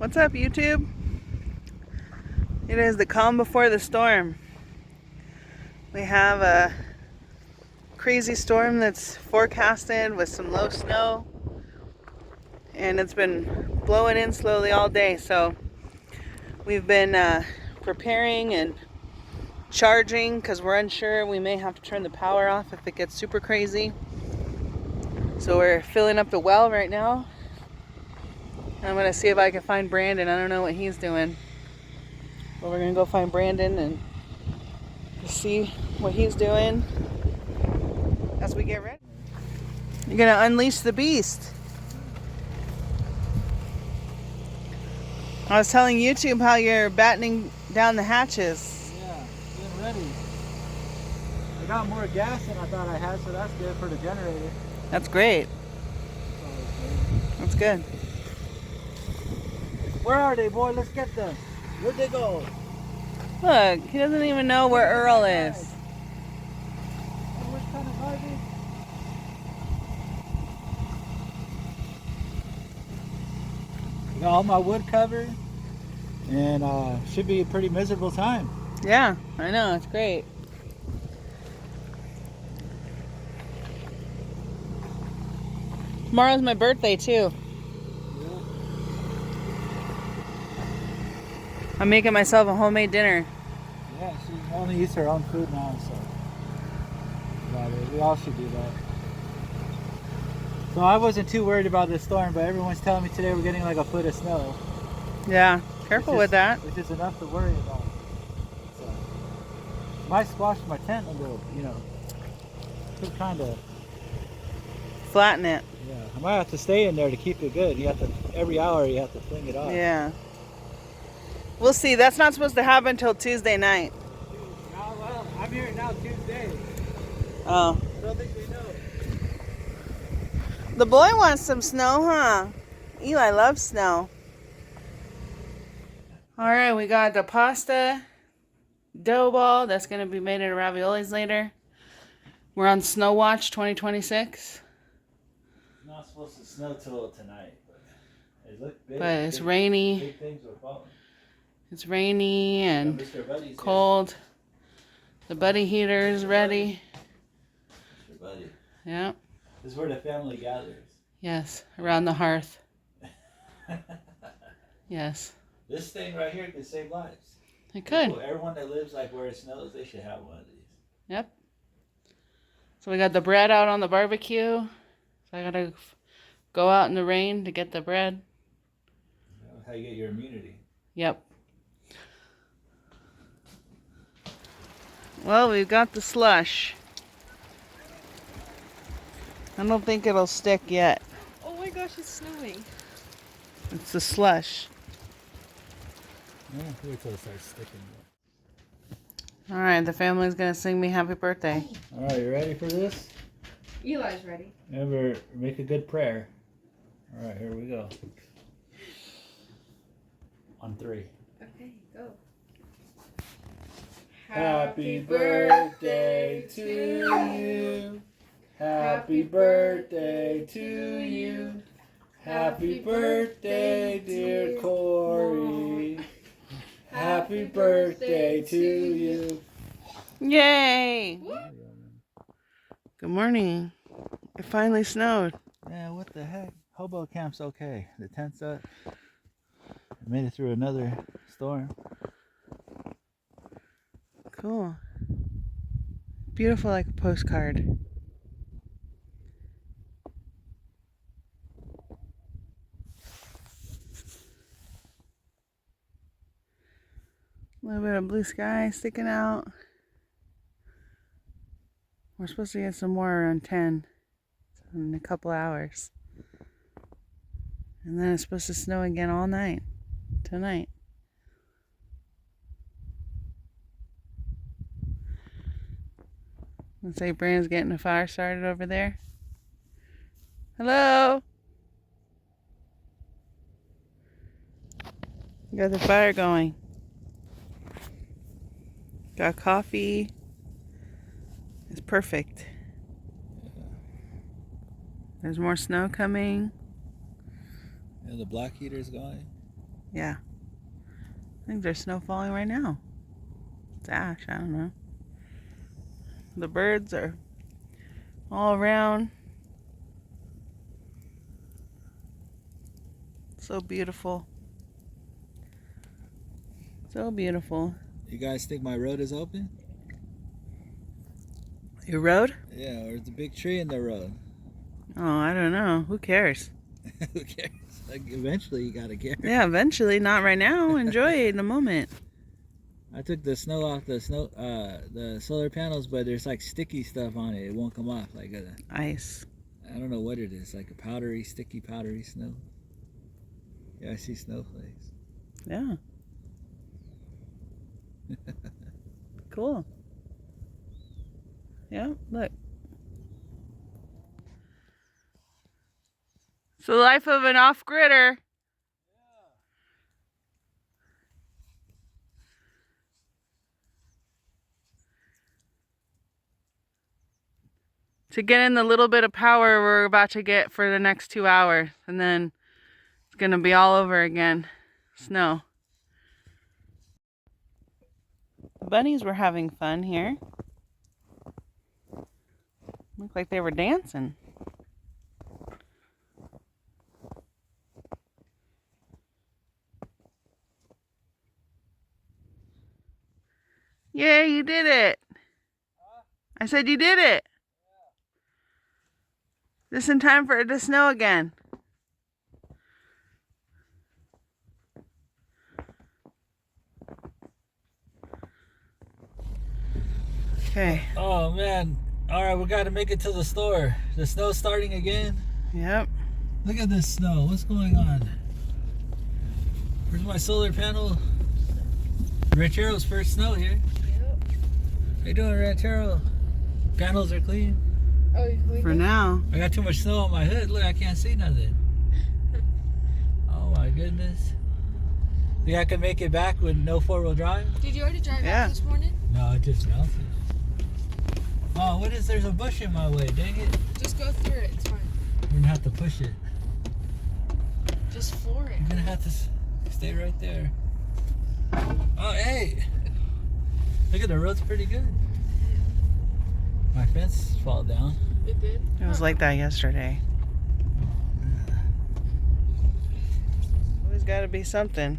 What's up, YouTube? It is the calm before the storm. We have a crazy storm that's forecasted with some low snow, and it's been blowing in slowly all day. So we've been preparing and charging because we're unsure. We may have to turn the power off if it gets super crazy. So we're filling up the well right now. I'm gonna see if I can find Brandon. I don't know what he's doing, but we're gonna go find Brandon and see what he's doing as we get ready. You're gonna unleash the beast. I was telling YouTube how you're battening down the hatches. Yeah, getting ready. I got more gas than I thought I had, so that's good for the generator. That's great. That's good. Where are they, boy? Let's get them. Where'd they go? Look, he doesn't even know where Earl is. What kind of garbage? I got all my wood covered, and should be a pretty miserable time. Yeah, I know, it's great. Tomorrow's my birthday too. I'm making myself a homemade dinner. Yeah, she only eats her own food now, so we all should do that. So I wasn't too worried about this storm, but everyone's telling me today we're getting like a foot of snow. Yeah, careful with that. Which is enough to worry about. So, might squash my tent a little, you know. Keep trying to Flatten it. Yeah, I might have to stay in there to keep it good. You have to, every hour you have to fling it off. Yeah. We'll see. That's not supposed to happen until Tuesday night. Well, I'm here now Tuesday. Oh. I don't think we know. The boy wants some snow, huh? Eli loves snow. Alright, we got the pasta dough ball that's going to be made into raviolis later. We're on Snow Watch 2026. It's not supposed to snow till tonight, but it looked big. But it's rainy. Big things were falling. It's rainy and Mr. Buddy's cold. Here. The buddy heater is ready. Mr. Buddy. Yeah. This is where the family gathers. Yes, around the hearth. Yes. This thing right here could save lives. It could. People, everyone that lives like where it snows, they should have one of these. Yep. So we got the bread out on the barbecue. So I gotta go out in the rain to get the bread. That's how you get your immunity. Yep. Well, we've got the slush. I don't think it'll stick yet. Oh my gosh, it's snowing. It's the slush. Yeah, wait till it starts sticking. Alright, the family's gonna sing me happy birthday. Alright, you ready for this? Eli's ready. Remember, make a good prayer. Alright, here we go. On 3. Okay, go. Happy birthday to you. Happy birthday to you. Happy birthday, dear Corey. Happy birthday to you. Yay! Good morning. It finally snowed. Yeah, what the heck? Hobo camp's okay. The tent's up. I made it through another storm. Cool. Beautiful, like a postcard. A little bit of blue sky sticking out. We're supposed to get some more around 10 in a couple hours. And then it's supposed to snow again all night. Tonight. Looks like Brandon's getting a fire started over there. Hello? Got the fire going. Got coffee. It's perfect. There's more snow coming. Yeah, the black heater's going. Yeah. I think there's snow falling right now. It's ash, I don't know. The birds are all around. So beautiful. So beautiful. You guys think my road is open? Your road? Yeah, or is the big tree in the road? Oh, I don't know. Who cares? Who cares? Like, eventually you gotta care. Yeah, eventually. Not right now. Enjoy it in a moment. I took the snow off the solar panels, but there's like sticky stuff on it. It won't come off. Like Ice. I don't know what it is. Like a powdery, sticky, powdery snow. Yeah, I see snowflakes. Yeah. Cool. Yeah, look. It's the life of an off-gridder. To get in the little bit of power we're about to get for the next 2 hours. And then it's going to be all over again. Snow. The bunnies were having fun here. Looked like they were dancing. Yay, you did it. I said you did it. Just in time for it to snow again. Okay. Oh man. Alright, we gotta make it to the store. The snow's starting again. Yep. Look at this snow. What's going on? Where's my solar panel? Ranchero's first snow here. Yep. How you doing, Ranchero? Panels are clean. Oh, you cleaned For it? now. I got too much snow on my hood. Look, I can't see nothing. Oh my goodness. Think I can make it back with no four-wheel drive? Did you already drive Yeah. out this morning? No, it just bounces. Oh, what is there's a bush in my way? Dang it. Just go through it. It's fine. We're gonna have to push it. Just floor it. You're gonna have to stay right there. Oh, hey! Look at the road's pretty good. My fence fall down. It did? It was like that yesterday. Always gotta be something.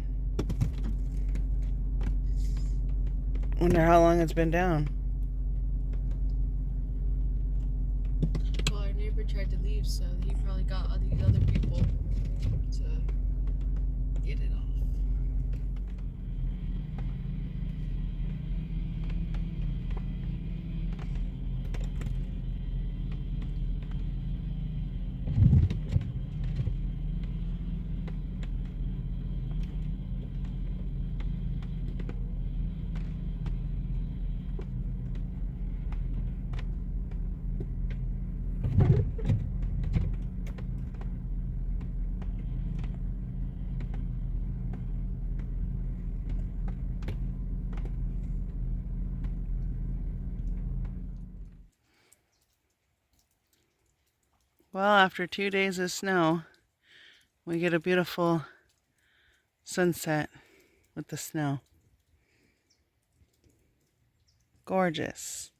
Wonder how long it's been down. Well, our neighbor tried to leave, so he probably got all these other people to get it off. Well, after 2 days of snow, we get a beautiful sunset with the snow. Gorgeous.